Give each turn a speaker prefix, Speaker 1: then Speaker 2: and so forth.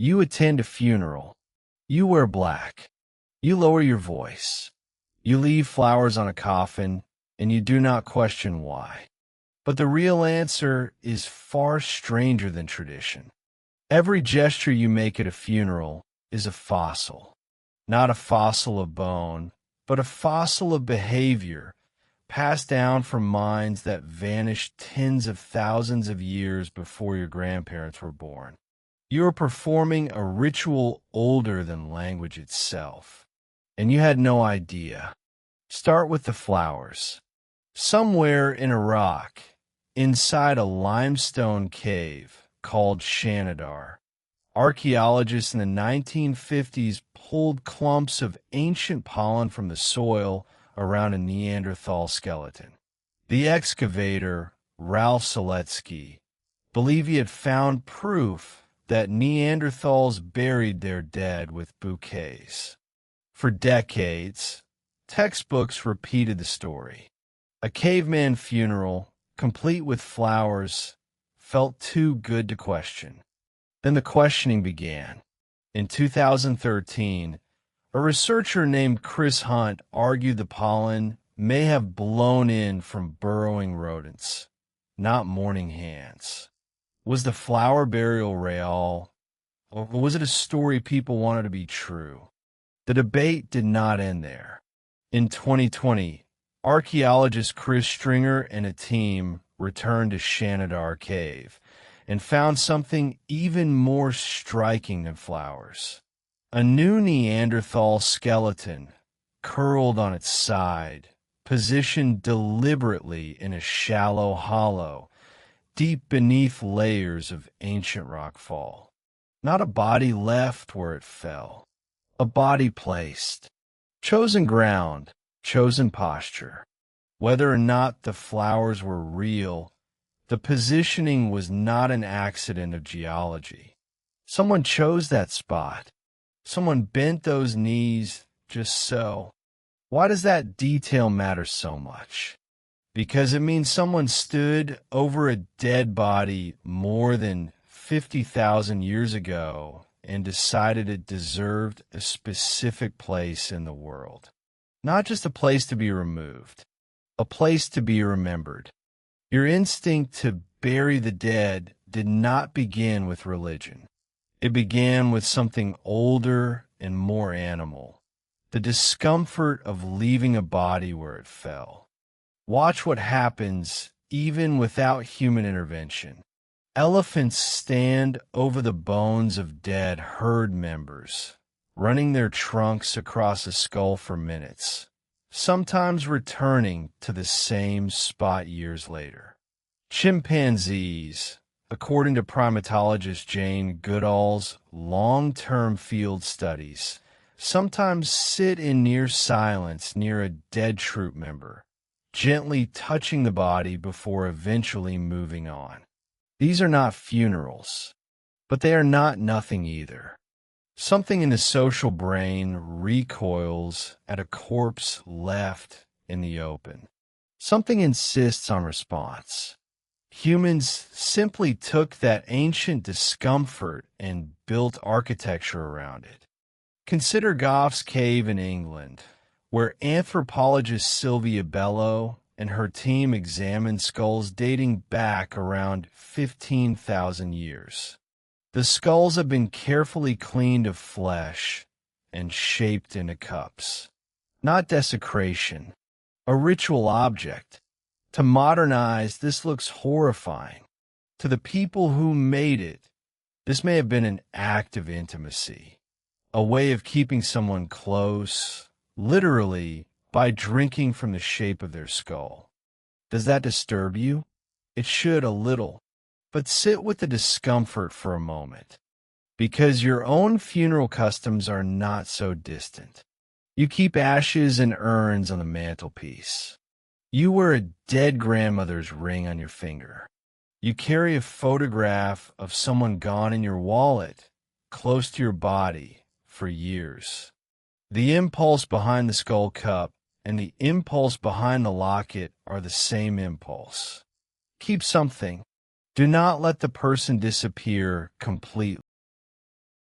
Speaker 1: You attend a funeral. You wear black. You lower your voice. You leave flowers on a coffin, and you do not question why. But the real answer is far stranger than tradition. Every gesture you make at a funeral is a fossil. Not a fossil of bone, but a fossil of behavior passed down from minds that vanished tens of thousands of years before your grandparents were born. You are performing a ritual older than language itself, and you had no idea. Start with the flowers. Somewhere in Iraq, inside a limestone cave called Shanidar, archaeologists in the 1950s pulled clumps of ancient pollen from the soil around a Neanderthal skeleton. The excavator, Ralph Seletsky, believed he had found proof that Neanderthals buried their dead with bouquets. For decades, textbooks repeated the story. A caveman funeral, complete with flowers, felt too good to question. Then the questioning began. In 2013, a researcher named Chris Hunt argued the pollen may have blown in from burrowing rodents, not mourning hands. Was the flower burial real, or was it a story people wanted to be true? The debate did not end there. In 2020, archaeologist Chris Stringer and a team returned to Shanidar Cave and found something even more striking than flowers. A new Neanderthal skeleton, curled on its side, positioned deliberately in a shallow hollow, deep beneath layers of ancient rockfall. Not a body left where it fell. A body placed. Chosen ground, chosen posture. Whether or not the flowers were real, the positioning was not an accident of geology. Someone chose that spot. Someone bent those knees just so. Why does that detail matter so much? Because it means someone stood over a dead body more than 50,000 years ago and decided it deserved a specific place in the world. Not just a place to be removed, a place to be remembered. Your instinct to bury the dead did not begin with religion. It began with something older and more animal, the discomfort of leaving a body where it fell. Watch what happens even without human intervention. Elephants stand over the bones of dead herd members, running their trunks across a skull for minutes, sometimes returning to the same spot years later. Chimpanzees, according to primatologist Jane Goodall's long-term field studies, sometimes sit in near silence near a dead troop member, gently touching the body before eventually moving on. These are not funerals, but they are not nothing either. Something in the social brain recoils at a corpse left in the open. Something insists on response. Humans simply took that ancient discomfort and built architecture around it. Consider Goff's Cave in England, where anthropologist Sylvia Bello and her team examined skulls dating back around 15,000 years. The skulls have been carefully cleaned of flesh and shaped into cups. Not desecration, a ritual object. To modern eyes, this looks horrifying. To the people who made it, this may have been an act of intimacy, a way of keeping someone close, literally, by drinking from the shape of their skull. Does that disturb you? It should a little, but sit with the discomfort for a moment, because your own funeral customs are not so distant. You keep ashes and urns on the mantelpiece. You wear a dead grandmother's ring on your finger. You carry a photograph of someone gone in your wallet, close to your body, for years. The impulse behind the skull cup and the impulse behind the locket are the same impulse. Keep something. Do not let the person disappear completely.